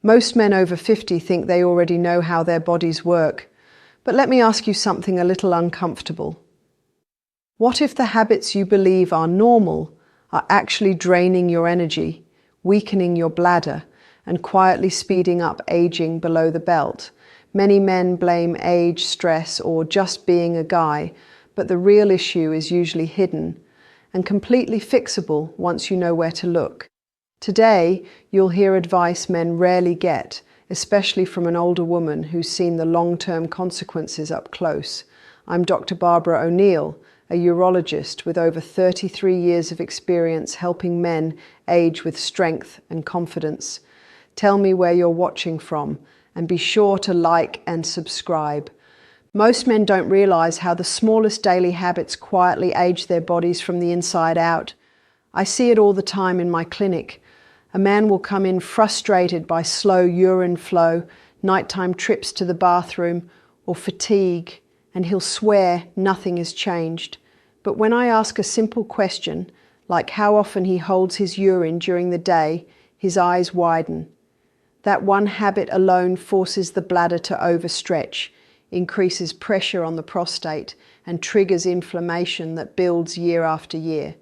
Most men over 50 think they already know how their bodies work. But let me ask you something a little uncomfortable. What if the habits you believe are normal are actually draining your energy, weakening your bladder, and quietly speeding up aging below the belt? Many men blame age, stress, or just being a guy, but the real issue is usually hidden and completely fixable once you know where to look. Today, you'll hear advice men rarely get, especially from an older woman who's seen the long-term consequences up close. I'm Dr. Barbara O'Neill, a urologist with over 33 years of experience helping men age with strength and confidence. Tell me where you're watching from, and be sure to like and subscribe. Most men don't realize how the smallest daily habits quietly age their bodies from the inside out. I see it all the time in my clinic. A man will come in frustrated by slow urine flow, nighttime trips to the bathroom, or fatigue, and he'll swear nothing has changed. But when I ask a simple question, like how often he holds his urine during the day, his eyes widen. That one habit alone forces the bladder to overstretch, increases pressure on the prostate, and triggers inflammation that builds year after year.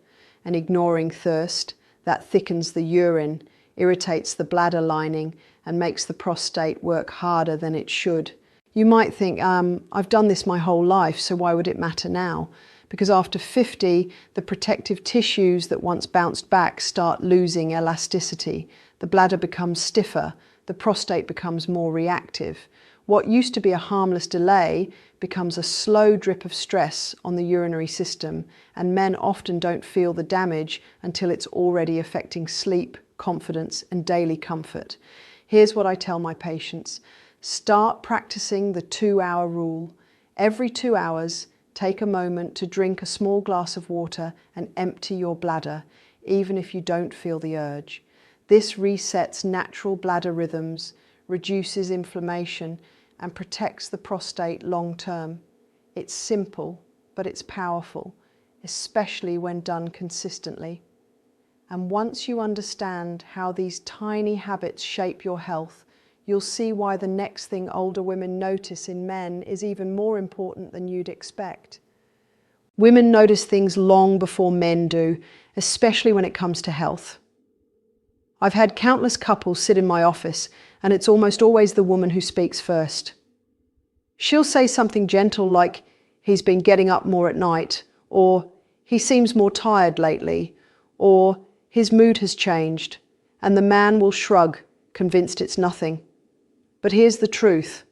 And ignoring thirst, that thickens the urine, irritates the bladder lining, and makes the prostate work harder than it should. You might think, I've done this my whole life, so why would it matter now? Because after 50, the protective tissues that once bounced back start losing elasticity. The bladder becomes stiffer, the prostate becomes more reactive. What used to be a harmless delay becomes a slow drip of stress on the urinary system, and men often don't feel the damage until it's already affecting sleep, confidence, and daily comfort. Here's what I tell my patients. Start practicing the 2-hour rule. Every 2 hours, take a moment to drink a small glass of water and empty your bladder, even if you don't feel the urge. This resets natural bladder rhythms, reduces inflammation, and protects the prostate long term. It's simple, but it's powerful, especially when done consistently. And once you understand how these tiny habits shape your health, you'll see why the next thing older women notice in men is even more important than you'd expect. Women notice things long before men do, especially when it comes to health. I've had countless couples sit in my office, and it's almost always the woman who speaks first. She'll say something gentle like, "He's been getting up more at night," or "He seems more tired lately," or "His mood has changed," and the man will shrug, convinced it's nothing. But here's the truth.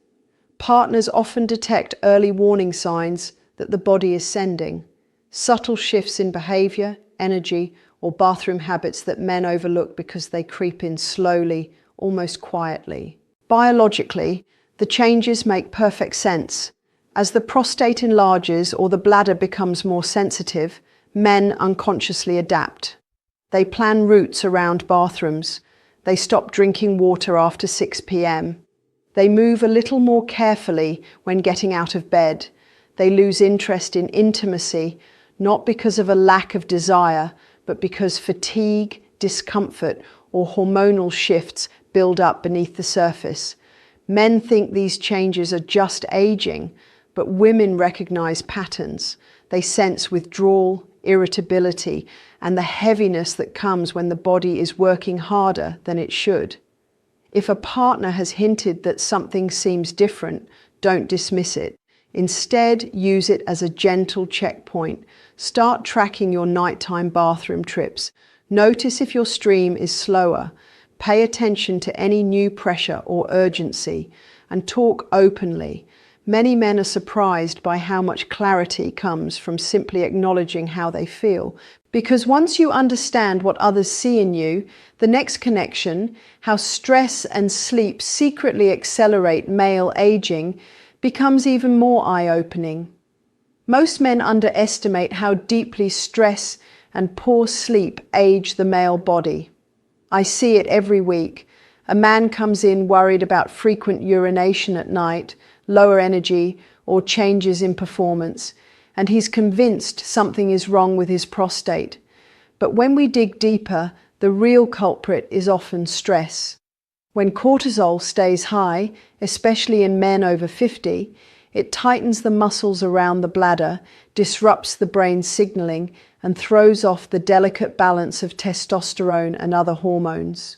Partners often detect early warning signs that the body is sending, subtle shifts in behavior, energy, or bathroom habits that men overlook because they creep in slowly, almost quietly. Biologically, the changes make perfect sense. As the prostate enlarges or the bladder becomes more sensitive, men unconsciously adapt. They plan routes around bathrooms. They stop drinking water after 6 p.m. They move a little more carefully when getting out of bed. They lose interest in intimacy, not because of a lack of desire, but because fatigue, discomfort, or hormonal shifts build up beneath the surface. Men think these changes are just aging, but women recognize patterns. They sense withdrawal, irritability, and the heaviness that comes when the body is working harder than it should. If a partner has hinted that something seems different, don't dismiss it. Instead, use it as a gentle checkpoint. Start tracking your nighttime bathroom trips. Notice if your stream is slower. Pay attention to any new pressure or urgency, and talk openly. Many men are surprised by how much clarity comes from simply acknowledging how they feel. Because once you understand what others see in you, the next connection, how stress and sleep secretly accelerate male aging, becomes even more eye-opening. Most men underestimate how deeply stress and poor sleep age the male body. I see it every week. A man comes in worried about frequent urination at night, lower energy, or changes in performance, and he's convinced something is wrong with his prostate. But when we dig deeper, the real culprit is often stress. When cortisol stays high, especially in men over 50, it tightens the muscles around the bladder, disrupts the brain's signaling, and throws off the delicate balance of testosterone and other hormones.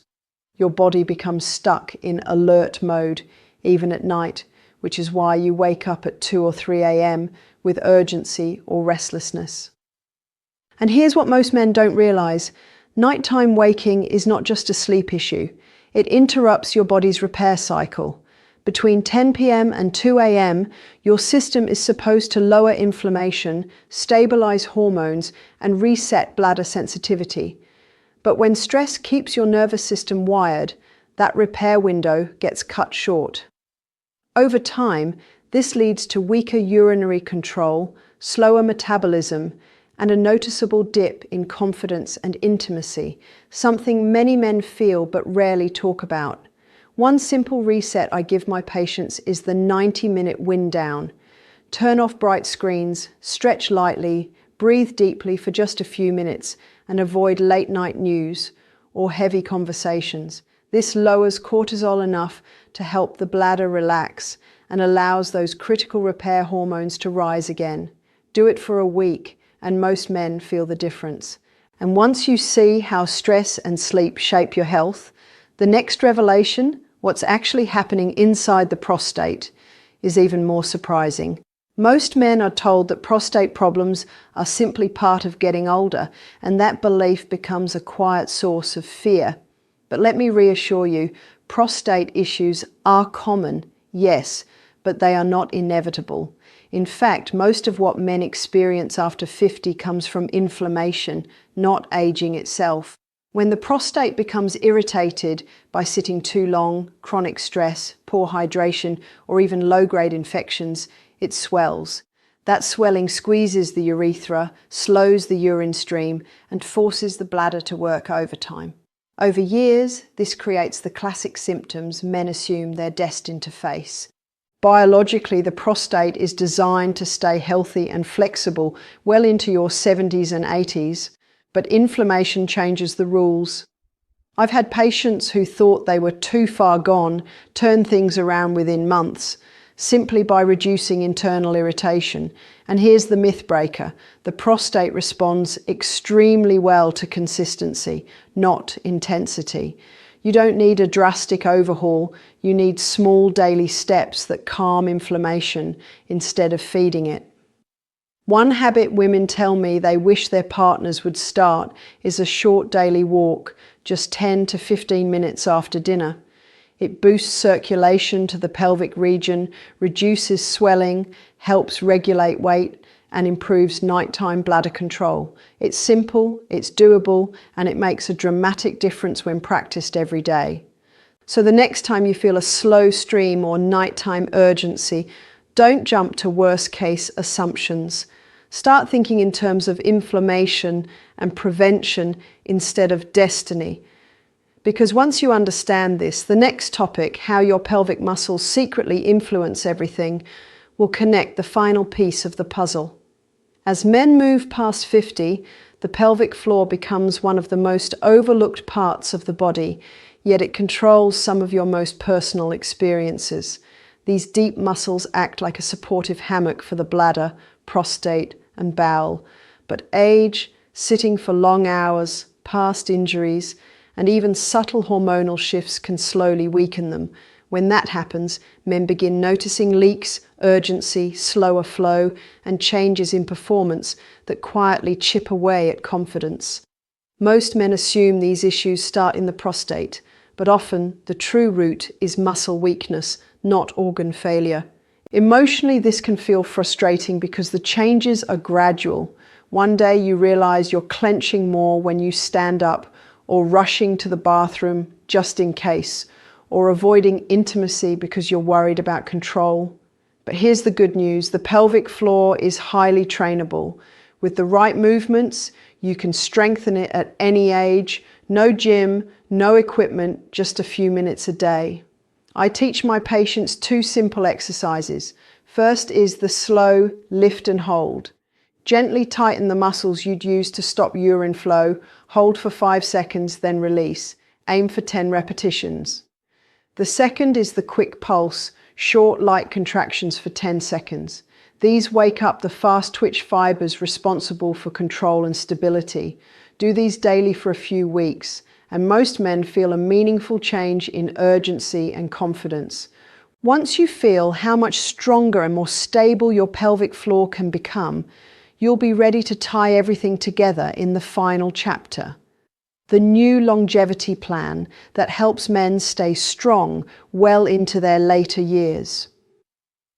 Your body becomes stuck in alert mode, even at night, which is why you wake up at 2 or 3 a.m. with urgency or restlessness. And here's what most men don't realize. Nighttime waking is not just a sleep issue. It interrupts your body's repair cycle. Between 10 p.m. and 2 a.m., your system is supposed to lower inflammation, stabilize hormones, and reset bladder sensitivity. But when stress keeps your nervous system wired, that repair window gets cut short. Over time, this leads to weaker urinary control, slower metabolism, and a noticeable dip in confidence and intimacy, something many men feel but rarely talk about. One simple reset I give my patients is the 90-minute wind down. Turn off bright screens, stretch lightly, breathe deeply for just a few minutes, and avoid late-night news or heavy conversations. This lowers cortisol enough to help the bladder relax and allows those critical repair hormones to rise again. Do it for a week, and most men feel the difference. And once you see how stress and sleep shape your health, the next revelation, what's actually happening inside the prostate, is even more surprising. Most men are told that prostate problems are simply part of getting older, and that belief becomes a quiet source of fear. But let me reassure you, prostate issues are common, yes, but they are not inevitable. In fact, most of what men experience after 50 comes from inflammation, not aging itself. When the prostate becomes irritated by sitting too long, chronic stress, poor hydration, or even low-grade infections, it swells. That swelling squeezes the urethra, slows the urine stream, and forces the bladder to work overtime. Over years, this creates the classic symptoms men assume they're destined to face. Biologically, the prostate is designed to stay healthy and flexible well into your 70s and 80s, but inflammation changes the rules. I've had patients who thought they were too far gone turn things around within months, simply by reducing internal irritation. And here's the myth breaker. The prostate responds extremely well to consistency, not intensity. You don't need a drastic overhaul, you need small daily steps that calm inflammation instead of feeding it. One habit women tell me they wish their partners would start is a short daily walk, just 10 to 15 minutes after dinner. It boosts circulation to the pelvic region, reduces swelling, helps regulate weight, and improves nighttime bladder control. It's simple, it's doable, and it makes a dramatic difference when practiced every day. So the next time you feel a slow stream or nighttime urgency, don't jump to worst-case assumptions. Start thinking in terms of inflammation and prevention instead of destiny. Because once you understand this, the next topic, how your pelvic muscles secretly influence everything, will connect the final piece of the puzzle. As men move past 50, the pelvic floor becomes one of the most overlooked parts of the body, yet it controls some of your most personal experiences. These deep muscles act like a supportive hammock for the bladder, prostate, and bowel. But age, sitting for long hours, past injuries, and even subtle hormonal shifts can slowly weaken them. When that happens, men begin noticing leaks, urgency, slower flow, and changes in performance that quietly chip away at confidence. Most men assume these issues start in the prostate, but often the true root is muscle weakness, not organ failure. Emotionally, this can feel frustrating because the changes are gradual. One day you realize you're clenching more when you stand up, or rushing to the bathroom just in case, or avoiding intimacy because you're worried about control. But here's the good news, the pelvic floor is highly trainable. With the right movements, you can strengthen it at any age, no gym, no equipment, just a few minutes a day. I teach my patients 2 simple exercises. First is the slow lift and hold. Gently tighten the muscles you'd use to stop urine flow, hold for 5 seconds, then release. Aim for 10 repetitions. The second is the quick pulse, short light contractions for 10 seconds. These wake up the fast twitch fibers responsible for control and stability. Do these daily for a few weeks, and most men feel a meaningful change in urgency and confidence. Once you feel how much stronger and more stable your pelvic floor can become, you'll be ready to tie everything together in the final chapter. The new longevity plan that helps men stay strong well into their later years.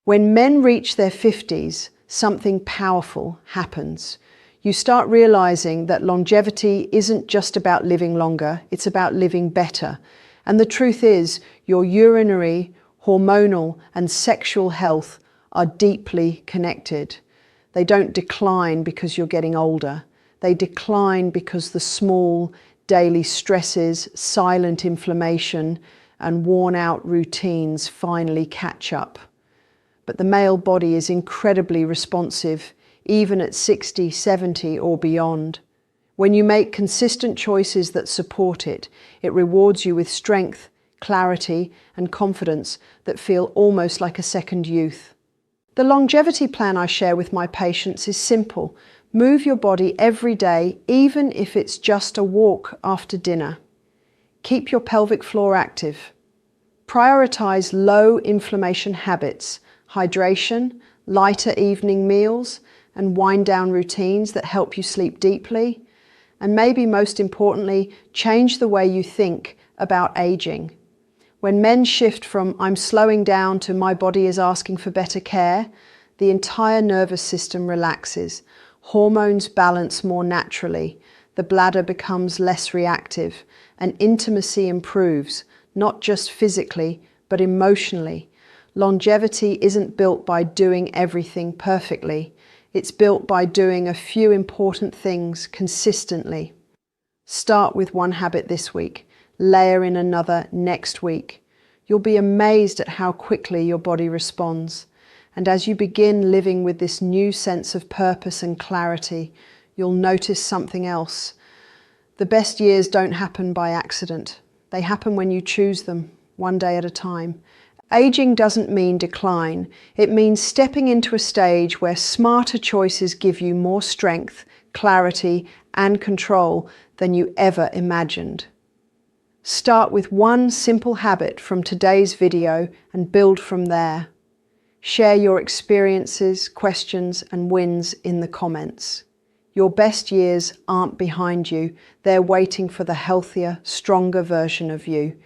When men reach their 50s, something powerful happens. You start realizing that longevity isn't just about living longer, it's about living better. And the truth is, your urinary, hormonal, and sexual health are deeply connected. They don't decline because you're getting older. They decline because the small, daily stresses, silent inflammation, and worn-out routines finally catch up. But the male body is incredibly responsive, even at 60, 70, or beyond. When you make consistent choices that support it, it rewards you with strength, clarity, and confidence that feel almost like a second youth. The longevity plan I share with my patients is simple. Move your body every day, even if it's just a walk after dinner. Keep your pelvic floor active. Prioritize low inflammation habits, hydration, lighter evening meals, and wind-down routines that help you sleep deeply. And maybe most importantly, change the way you think about aging. When men shift from "I'm slowing down" to "my body is asking for better care," the entire nervous system relaxes. Hormones balance more naturally. The bladder becomes less reactive, and intimacy improves, not just physically, but emotionally. Longevity isn't built by doing everything perfectly. It's built by doing a few important things consistently. Start with one habit this week. Layer in another next week. You'll be amazed at how quickly your body responds. And as you begin living with this new sense of purpose and clarity, you'll notice something else. The best years don't happen by accident. They happen when you choose them, one day at a time. Aging doesn't mean decline. It means stepping into a stage where smarter choices give you more strength, clarity, and control than you ever imagined. Start with one simple habit from today's video and build from there. Share your experiences, questions, and wins in the comments. Your best years aren't behind you. They're waiting for the healthier, stronger version of you.